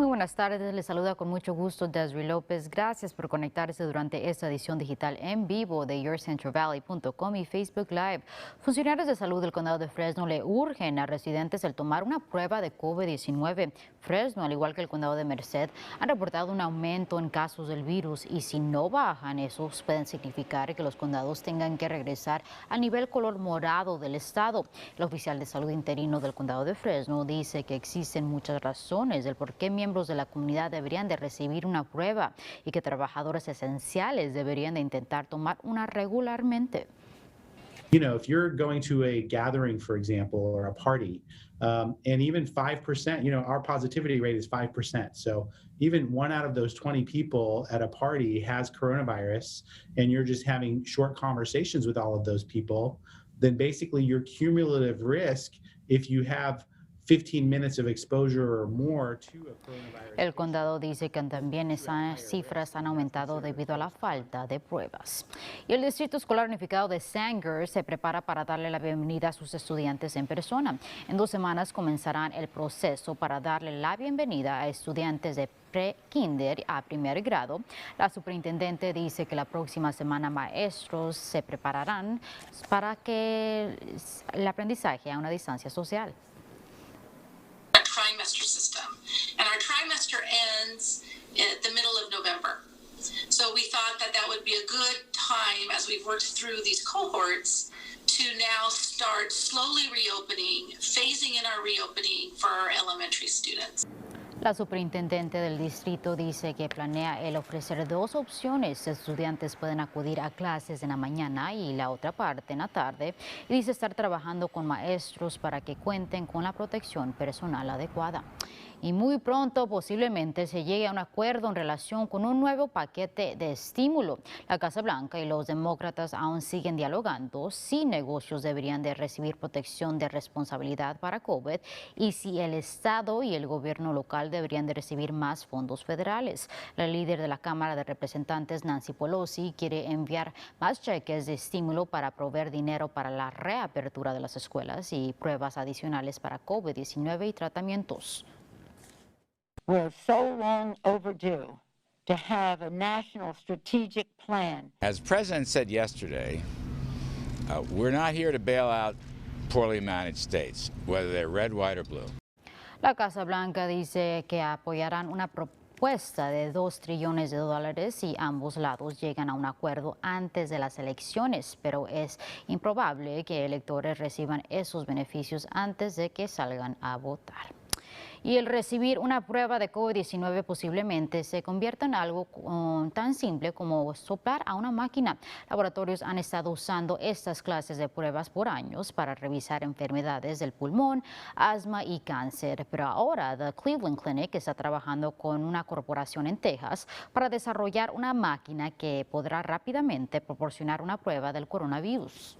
Muy buenas tardes, les saluda con mucho gusto Desiree López. Gracias por conectarse durante esta edición digital en vivo de yourcentralvalley.com y Facebook Live. Funcionarios de salud del condado de Fresno le urgen a residentes el tomar una prueba de COVID-19. Fresno, al igual que el condado de Merced, han reportado un aumento en casos del virus y si no bajan, esos pueden significar que los condados tengan que regresar al nivel color morado del estado. El oficial de salud interino del condado de Fresno dice que existen muchas razones del por qué miembros de la comunidad deberían de recibir una prueba y que trabajadores esenciales deberían de intentar tomar una regularmente. You know, if you're going to a gathering, for example, or a party, and even 5%, you know, our positivity rate is 5%. So even 1 out of those 20 people at a party has coronavirus, and you're just having short conversations with all of those people, then basically your cumulative risk, if you have 15 minutes of exposure or more to a coronavirus. El condado dice que también esas cifras han aumentado debido a la falta de pruebas. Y el Distrito Escolar Unificado de Sanger se prepara para darle la bienvenida a sus estudiantes en persona. En 2 semanas comenzarán el proceso para darle la bienvenida a estudiantes de pre-kinder a primer grado. La superintendente dice que la próxima semana maestros se prepararán para que el aprendizaje a una distancia social. Trimester system, and our trimester ends at the middle of November. So we thought that that would be a good time as we've worked through these cohorts to now start slowly reopening, phasing in our reopening for our elementary students. La superintendente del distrito dice que planea el ofrecer 2 opciones. Estudiantes pueden acudir a clases en la mañana y la otra parte en la tarde. Y dice estar trabajando con maestros para que cuenten con la protección personal adecuada. Y muy pronto posiblemente se llegue a un acuerdo en relación con un nuevo paquete de estímulo. La Casa Blanca y los demócratas aún siguen dialogando si negocios deberían de recibir protección de responsabilidad para COVID y si el Estado y el gobierno local deberían de recibir más fondos federales. La líder de la Cámara de Representantes, Nancy Pelosi, quiere enviar más cheques de estímulo para proveer dinero para la reapertura de las escuelas y pruebas adicionales para COVID-19 y tratamientos. We're so long overdue to have a national strategic plan. As the President said yesterday, we're not here to bail out poorly managed states, whether they're red, white, or blue. La Casa Blanca dice que apoyarán una propuesta de $2 trillones si ambos lados llegan a un acuerdo antes de las elecciones, pero es improbable que electores reciban esos beneficios antes de que salgan a votar. Y el recibir una prueba de COVID-19 posiblemente se convierta en algo tan simple como soplar a una máquina. Laboratorios han estado usando estas clases de pruebas por años para revisar enfermedades del pulmón, asma y cáncer. Pero ahora The Cleveland Clinic está trabajando con una corporación en Texas para desarrollar una máquina que podrá rápidamente proporcionar una prueba del coronavirus.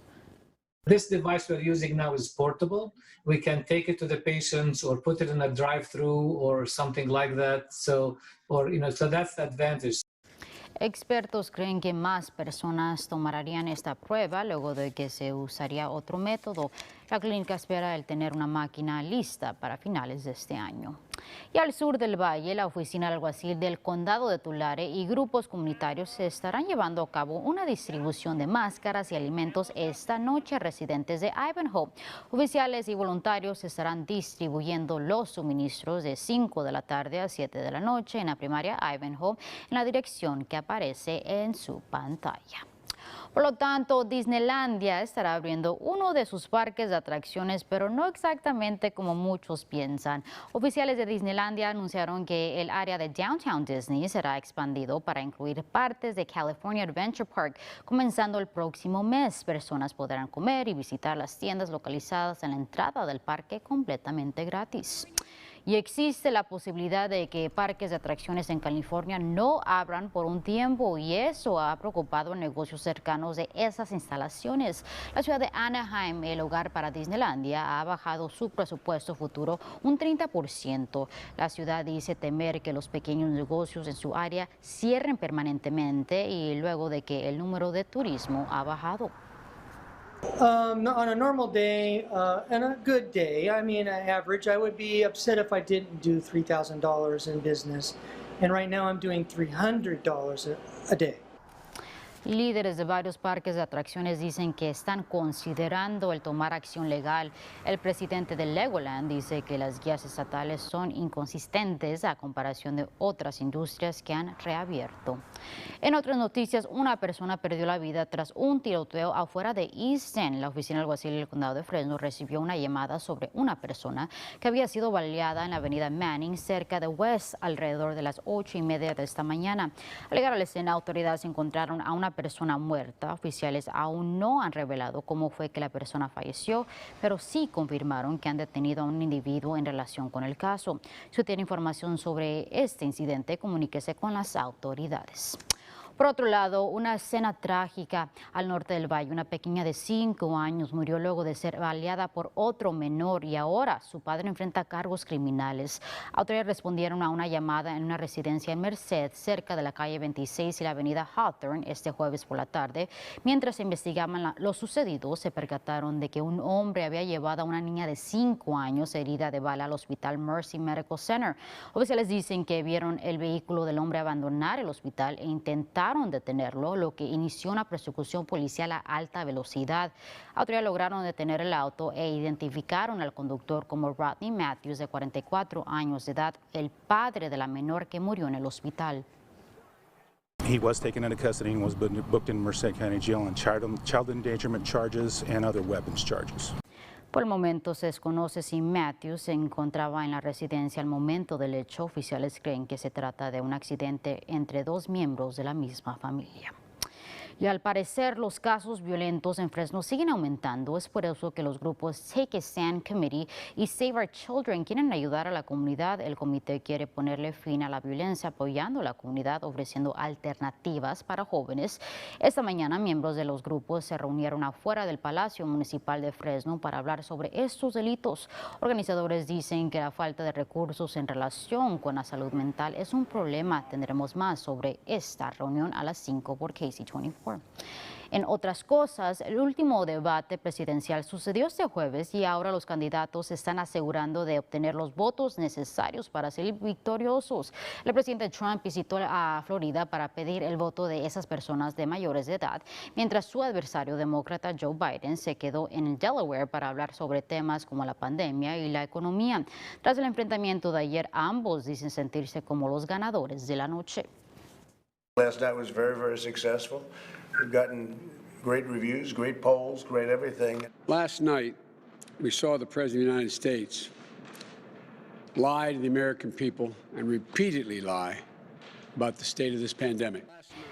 This device we're using now is portable. We can take it to the patients or put it in a drive-through or something like that. So that's the advantage. Expertos creen que más personas tomarían esta prueba luego de que se usaría otro método. La clínica espera el tener una máquina lista para finales de este año. Y al sur del valle, la oficina del alguacil del condado de Tulare y grupos comunitarios estarán llevando a cabo una distribución de máscaras y alimentos esta noche a residentes de Ivanhoe. Oficiales y voluntarios estarán distribuyendo los suministros de 5 de la tarde a 7 de la noche en la primaria Ivanhoe en la dirección que aparece en su pantalla. Por lo tanto, Disneylandia estará abriendo uno de sus parques de atracciones, pero no exactamente como muchos piensan. Oficiales de Disneylandia anunciaron que el área de Downtown Disney será expandido para incluir partes de California Adventure Park. Comenzando el próximo mes, personas podrán comer y visitar las tiendas localizadas en la entrada del parque completamente gratis. Y existe la posibilidad de que parques de atracciones en California no abran por un tiempo y eso ha preocupado a negocios cercanos de esas instalaciones. La ciudad de Anaheim, el hogar para Disneylandia, ha bajado su presupuesto futuro un 30%. La ciudad dice temer que los pequeños negocios en su área cierren permanentemente y luego de que el número de turismo ha bajado. On a normal day and a good day, I mean, average, I would be upset if I didn't do $3,000 in business. And right now I'm doing $300 a day. Líderes de varios parques de atracciones dicen que están considerando el tomar acción legal. El presidente de Legoland dice que las guías estatales son inconsistentes a comparación de otras industrias que han reabierto. En otras noticias, una persona perdió la vida tras un tiroteo afuera de East End. La oficina del alguacil del condado de Fresno recibió una llamada sobre una persona que había sido baleada en la avenida Manning, cerca de West, alrededor de las 8:30 de esta mañana. Al llegar a la escena, autoridades encontraron a una persona muerta. Oficiales aún no han revelado cómo fue que la persona falleció, pero sí confirmaron que han detenido a un individuo en relación con el caso. Si tiene información sobre este incidente, comuníquese con las autoridades. Por otro lado, una escena trágica al norte del valle. Una pequeña de 5 años murió luego de ser baleada por otro menor y ahora su padre enfrenta cargos criminales. Autoridades respondieron a una llamada en una residencia en Merced, cerca de la calle 26 y la avenida Hawthorne, este jueves por la tarde. Mientras investigaban lo sucedido, se percataron de que un hombre había llevado a una niña de 5 años herida de bala al hospital Mercy Medical Center. Oficiales dicen que vieron el vehículo del hombre abandonar el hospital e intentaron detenerlo, lo que inició una persecución policial a alta velocidad. Autoridades lograron detener el auto e identificaron al conductor como Rodney Matthews, de 44 años de edad, el padre de la menor que murió en el hospital. He was taken into custody and was booked in Merced County Jail on child endangerment charges and other weapons charges. Por el momento se desconoce si Matthews se encontraba en la residencia al momento del hecho. Oficiales creen que se trata de un accidente entre dos miembros de la misma familia. Y al parecer los casos violentos en Fresno siguen aumentando. Es por eso que los grupos Take a Stand Committee y Save Our Children quieren ayudar a la comunidad. El comité quiere ponerle fin a la violencia apoyando a la comunidad, ofreciendo alternativas para jóvenes. Esta mañana miembros de los grupos se reunieron afuera del Palacio Municipal de Fresno para hablar sobre estos delitos. Organizadores dicen que la falta de recursos en relación con la salud mental es un problema. Tendremos más sobre esta reunión a las 5 por KC24. En otras cosas, el último debate presidencial sucedió este jueves y ahora los candidatos se están asegurando de obtener los votos necesarios para ser victoriosos. El presidente Trump visitó a Florida para pedir el voto de esas personas de mayores de edad, mientras su adversario demócrata Joe Biden se quedó en Delaware para hablar sobre temas como la pandemia y la economía. Tras el enfrentamiento de ayer, ambos dicen sentirse como los ganadores de la noche. Last night was very, very successful. We've gotten great reviews, great polls, great everything. Last night, we saw the President of the United States lie to the American people and repeatedly lie about the state of this pandemic.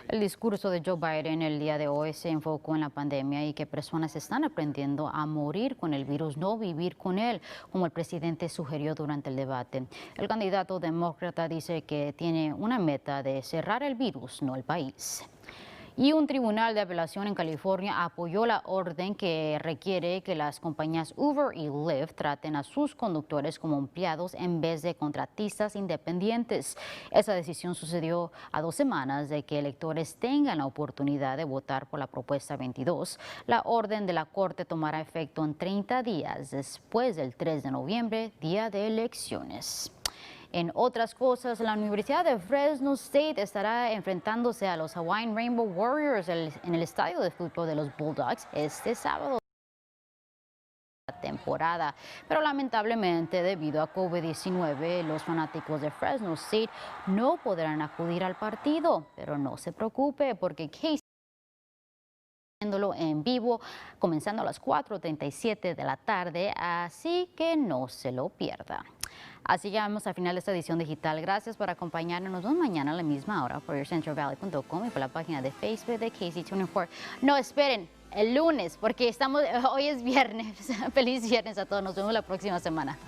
El discurso de Joe Biden el día de hoy se enfocó en la pandemia y que personas están aprendiendo a morir con el virus, no vivir con él, como el presidente sugirió durante el debate. El candidato demócrata dice que tiene una meta de cerrar el virus, no el país. Y un tribunal de apelación en California apoyó la orden que requiere que las compañías Uber y Lyft traten a sus conductores como empleados en vez de contratistas independientes. Esa decisión sucedió a 2 semanas de que electores tengan la oportunidad de votar por la propuesta 22. La orden de la Corte tomará efecto en 30 días después del 3 de noviembre, día de elecciones. En otras cosas, la Universidad de Fresno State estará enfrentándose a los Hawaiian Rainbow Warriors en el estadio de fútbol de los Bulldogs este sábado. Temporada, pero lamentablemente debido a COVID-19 los fanáticos de Fresno State no podrán acudir al partido, pero no se preocupe porque KC en vivo comenzando a las 4:37 de la tarde, así que no se lo pierda. Así llegamos al final de esta edición digital. Gracias por acompañarnos. Nos vemos mañana a la misma hora por yourcentralvalley.com y por la página de Facebook de KC24. No esperen el lunes porque hoy es viernes. Feliz viernes a todos. Nos vemos la próxima semana.